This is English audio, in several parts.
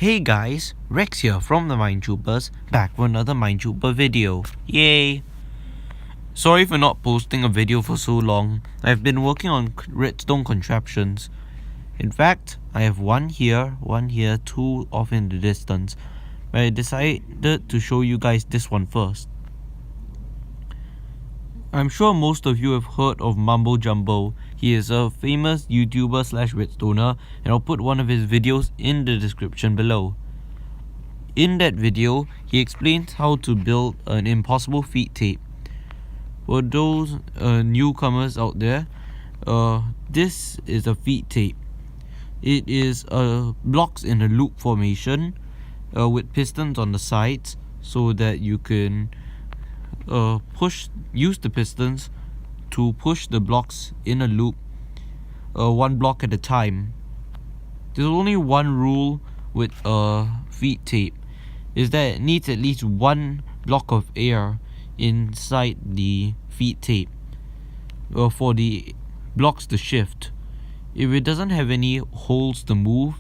Hey guys, Rex here from the Mindtubers, back with another Mindtuber video. Yay! Sorry for not posting a video for so long. I've been working on redstone contraptions. In fact, I have one here, two off in the distance. But I decided to show you guys this one first. I'm sure most of you have heard of Mumbo Jumbo. He is a famous YouTuber slash redstoner, and I'll put one of his videos in the description below. In that video, he explains how to build an impossible feat tape. For those newcomers out there, this is a feat tape. It is blocks in a loop formation with pistons on the sides so that you can use the pistons to push the blocks in a loop one block at a time. There's only one rule with feat tape, is that it needs at least one block of air inside the feat tape for the blocks to shift. If it doesn't have any holes to move,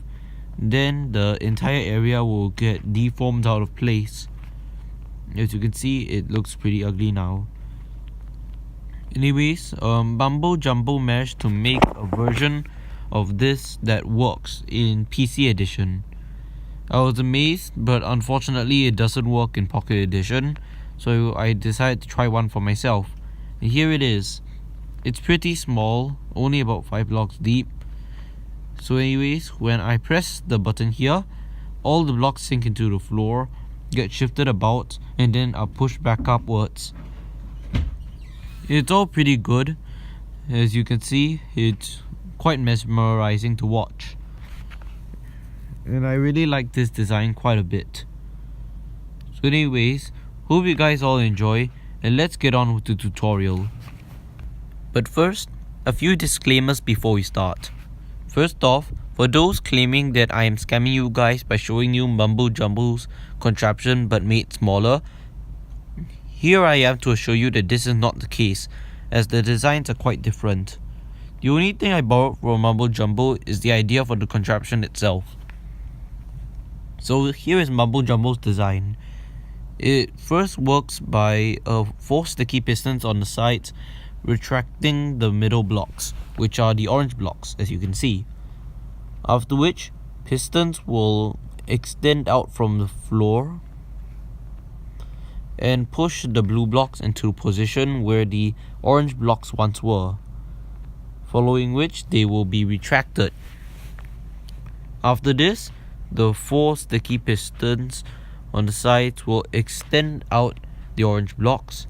then the entire area will get deformed out of place. As you can see, it looks pretty ugly now. Anyways, Mumbo Jumbo managed to make a version of this that works in PC edition. I was amazed, but unfortunately it doesn't work in Pocket Edition, so I decided to try one for myself. And here it is. It's pretty small, only about 5 blocks deep. So anyways, when I press the button here, all the blocks sink into the floor, get shifted about, and then are pushed back upwards. It's all pretty good. As you can see, it's quite mesmerizing to watch. And I really like this design quite a bit. So anyways, hope you guys all enjoy, and let's get on with the tutorial. But first, a few disclaimers before we start. First off, for those claiming that I am scamming you guys by showing you Mumbo Jumbo's contraption but made smaller, here I am to assure you that this is not the case, as the designs are quite different. The only thing I borrowed from Mumbo Jumbo is the idea for the contraption itself. So here is Mumbo Jumbo's design. It first works by 4 sticky pistons on the sides retracting the middle blocks, which are the orange blocks, as you can see. After which, pistons will extend out from the floor and push the blue blocks into position where the orange blocks once were, following which they will be retracted. After this, the 4 sticky pistons on the sides will extend out the orange blocks,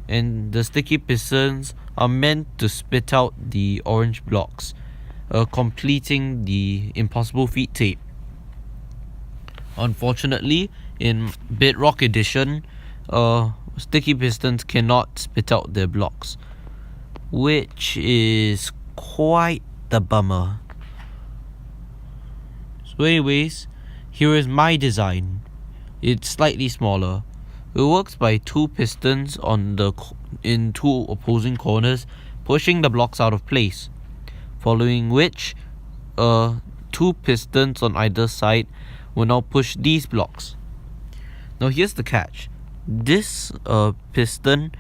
and the sticky pistons are meant to spit out the orange blocks, completing the impossible feat tape. Unfortunately, in Bedrock edition, sticky pistons cannot spit out their blocks, which is quite the bummer. So anyways, here is my design. It's slightly smaller. It works by 2 pistons in 2 opposing corners, pushing the blocks out of place, following which 2 pistons on either side will now push these blocks. Now here's the catch. This piston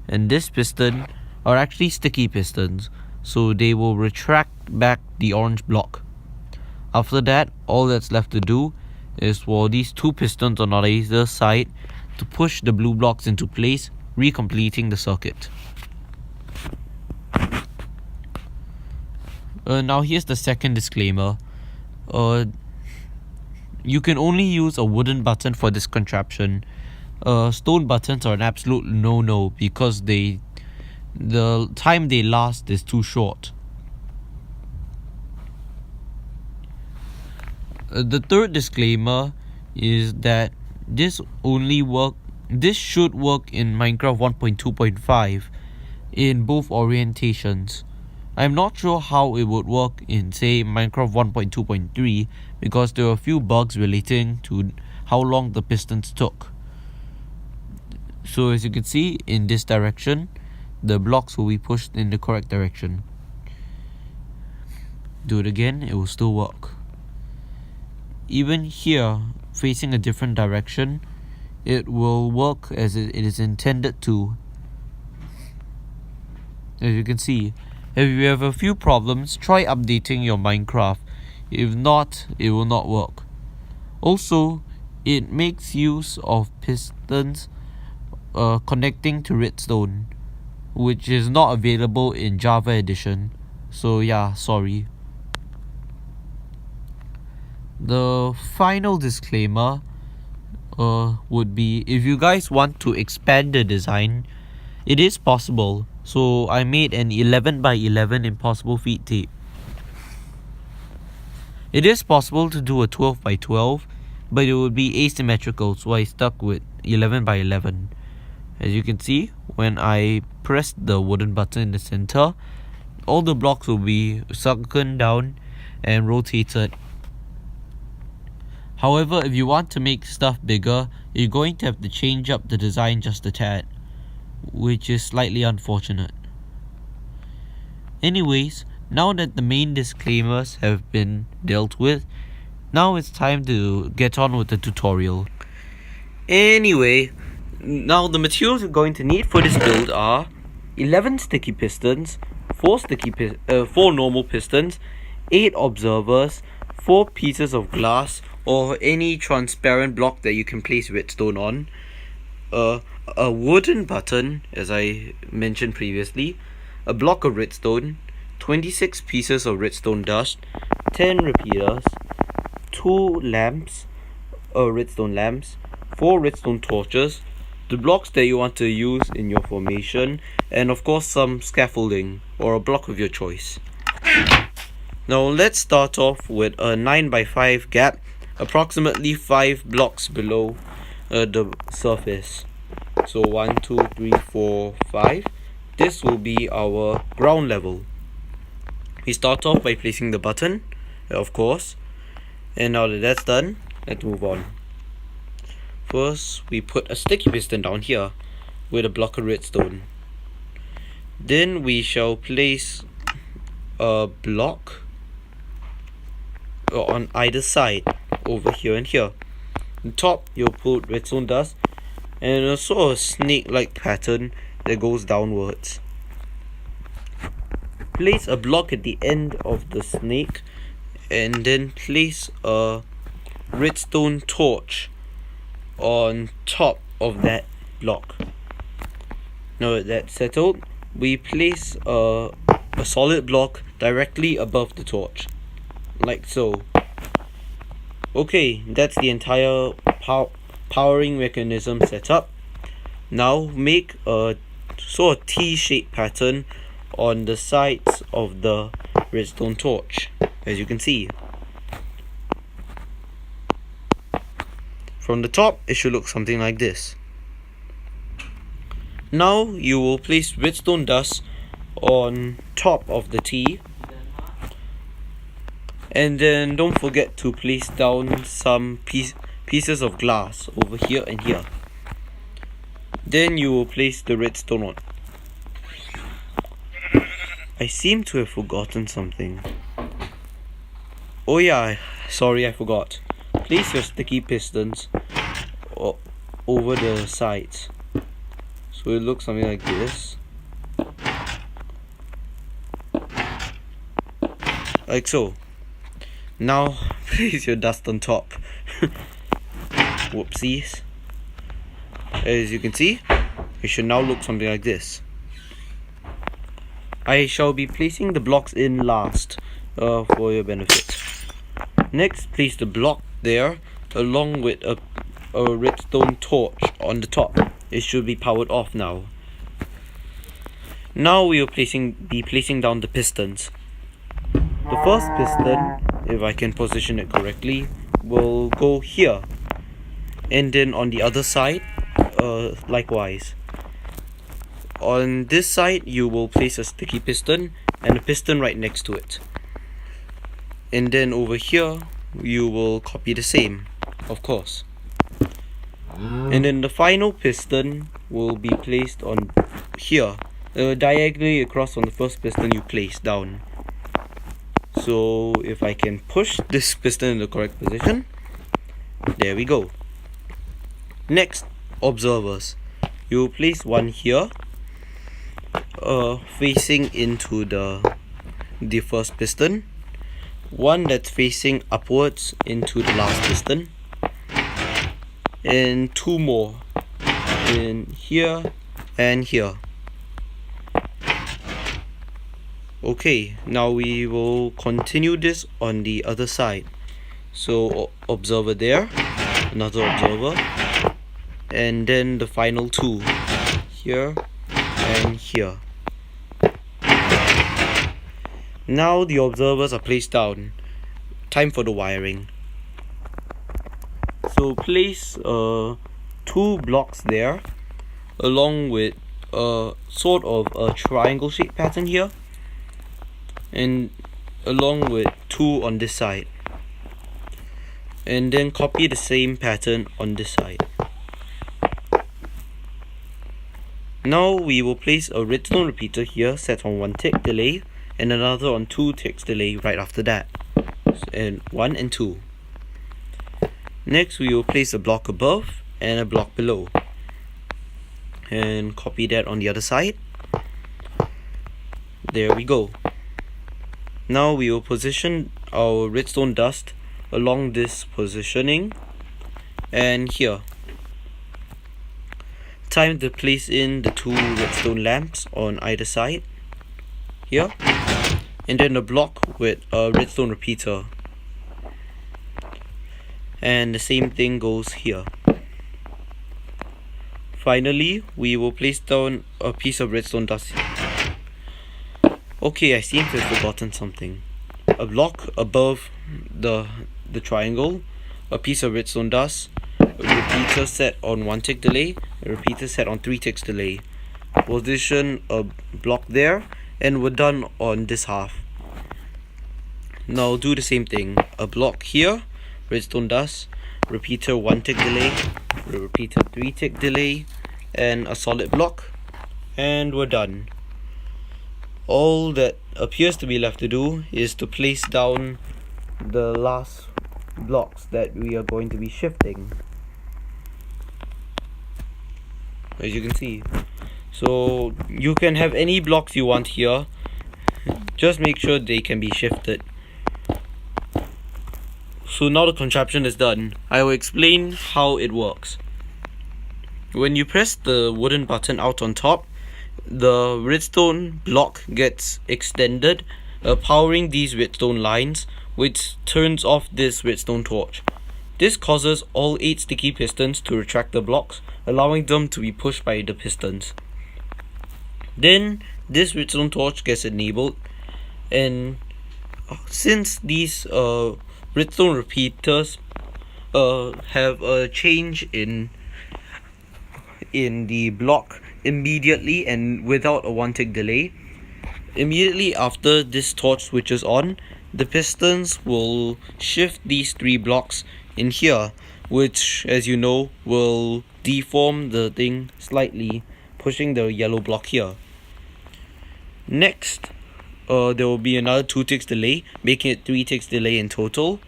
and this piston are actually sticky pistons, so they will retract back the orange block. After that, all that's left to do is for these 2 pistons on either side to push the blue blocks into place, recompleting the circuit. Now here's the second disclaimer. You can only use a wooden button for this contraption. Stone buttons are an absolute no-no because the time they last is too short. The third disclaimer is that this should work in Minecraft 1.2.5 in both orientations. I'm not sure how it would work in, say, Minecraft 1.2.3 because there are a few bugs relating to how long the pistons took. So as you can see, in this direction, the blocks will be pushed in the correct direction. Do it again, it will still work. even here, facing a different direction, it will work as it is intended to. As you can see, if you have a few problems, try updating your Minecraft. If not, it will not work. Also, it makes use of pistons connecting to redstone, which is not available in Java edition. So yeah, sorry. The final disclaimer would be, if you guys want to expand the design, it is possible. So I made an 11 by 11 impossible feat tape. It is possible to do a 12 by 12, but it would be asymmetrical, so I stuck with 11 by 11. As you can see, when I press the wooden button in the center, all the blocks will be sunken down and rotated. However, if you want to make stuff bigger, you're going to have to change up the design just a tad, which is slightly unfortunate. Anyways, now that the main disclaimers have been dealt with, now it's time to get on with the tutorial. Anyway, now the materials you're going to need for this build are 11 sticky pistons, 4 normal pistons, 8 observers, 4 pieces of glass or any transparent block that you can place redstone on, a wooden button, as I mentioned previously, a block of redstone, 26 pieces of redstone dust, 10 repeaters, 2 lamps, redstone lamps, 4 redstone torches, the blocks that you want to use in your formation, and of course some scaffolding or a block of your choice. Now let's start off with a 9 by 5 gap, approximately 5 blocks below the surface. So 1, 2, 3, 4, 5. This will be our ground level. We start off by placing the button, of course, and now that that's done, let's move on. First, we put a sticky piston down here with a block of redstone. Then we shall place a block on either side, over here and here. On top, you'll put redstone dust and also a snake-like pattern that goes downwards. Place a block at the end of the snake and then place a redstone torch on top of that block. Now that that's settled, we place a solid block directly above the torch, like so. Okay, that's the entire powering mechanism set up. Now make a sort of T-shaped pattern on the sides of the redstone torch, as you can see. From the top, it should look something like this. Now you will place redstone dust on top of the T, and then don't forget to place down some pieces of glass over here and here. Then you will place the redstone on. I seem to have forgotten something. Oh yeah, sorry, I forgot. Place your sticky pistons over the sides, so it looks something like this. Like so. Now place your dust on top. Whoopsies. As you can see, it should now look something like this. I shall be placing the blocks in last for your benefit. Next, place the block there along with a redstone torch on the top. It should be powered off now. Now we will be placing down the pistons. The first piston, if I can position it correctly, will go here, and then on the other side, likewise. On this side, you will place a sticky piston and a piston right next to it. And then over here, you will copy the same, of course. And then the final piston will be placed on here, diagonally across on the first piston you place down. So if I can push this piston in the correct position, There we go. Next, observers. You place one here, facing into the first piston, one that's facing upwards into the last piston, and two more in here and here. Okay, now we will continue this on the other side. So observer there, another observer, and then the final two here and here. Now the observers are placed down. Time for the wiring. So place two blocks there, along with sort of a triangle shape pattern here, and along with two on this side, and then copy the same pattern on this side. Now we will place a redstone repeater here set on 1 tick delay, and another on 2 ticks delay right after that, and 1 and 2. Next we will place a block above and a block below, and copy that on the other side. There we go. Now we will position our redstone dust along this positioning and here. Time to place in the two redstone lamps on either side here, and then a block with a redstone repeater, and the same thing goes here. Finally, we will place down a piece of redstone dust. Okay, I seem to have forgotten something. A block above the triangle, a piece of redstone dust, a repeater set on 1 tick delay, a repeater set on 3 ticks delay. Position a block there, and we're done on this half. Now do the same thing. A block here, redstone dust, repeater 1 tick delay, repeater 3 tick delay, and a solid block, and we're done. All that appears to be left to do is to place down the last blocks that we are going to be shifting, as you can see. So you can have any blocks you want here, just make sure they can be shifted. So now the contraption is done. I will explain how it works. When you press the wooden button out on top, the redstone block gets extended, powering these redstone lines, which turns off this redstone torch. This causes all 8 sticky pistons to retract the blocks, allowing them to be pushed by the pistons. Then this redstone torch gets enabled, and since these redstone repeaters have a change in the block immediately and without a 1 tick delay, immediately after this torch switches on, the pistons will shift these 3 blocks in here, which, as you know, will deform the thing slightly, pushing the yellow block here. Next, there will be another 2 ticks delay, making it 3 ticks delay in total.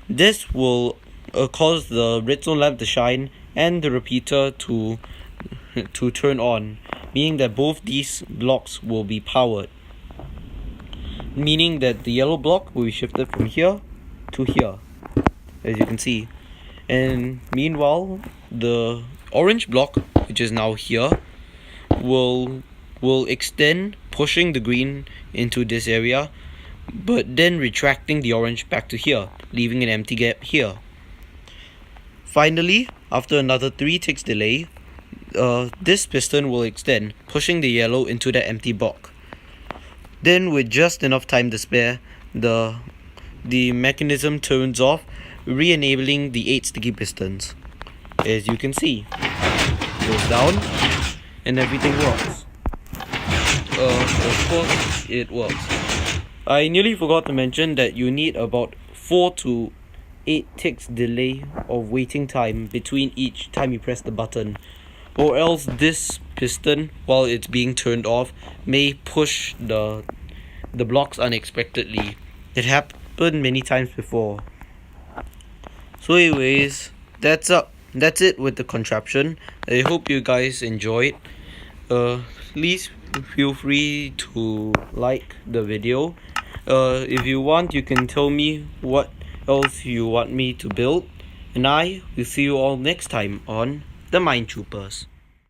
This will cause the redstone lamp to shine and the repeater to turn on, meaning that both these blocks will be powered, meaning that the yellow block will be shifted from here to here, as you can see. And meanwhile, the orange block, which is now here, will extend, pushing the green into this area, but then retracting the orange back to here, leaving an empty gap here. Finally, after another 3 ticks delay, this piston will extend, pushing the yellow into the empty block. Then, with just enough time to spare, the mechanism turns off, re-enabling the 8 sticky pistons. As you can see, it goes down and everything works. Of course it works. I nearly forgot to mention that you need about 4 to 8 ticks delay of waiting time between each time you press the button, or else this piston, while it's being turned off, may push the blocks unexpectedly. It happened many times before. So anyways, That's it with the contraption. I hope you guys enjoyed. Please feel free to like the video. If you want, you can tell me what else you want me to build, and I will see you all next time on the Mine Troopers.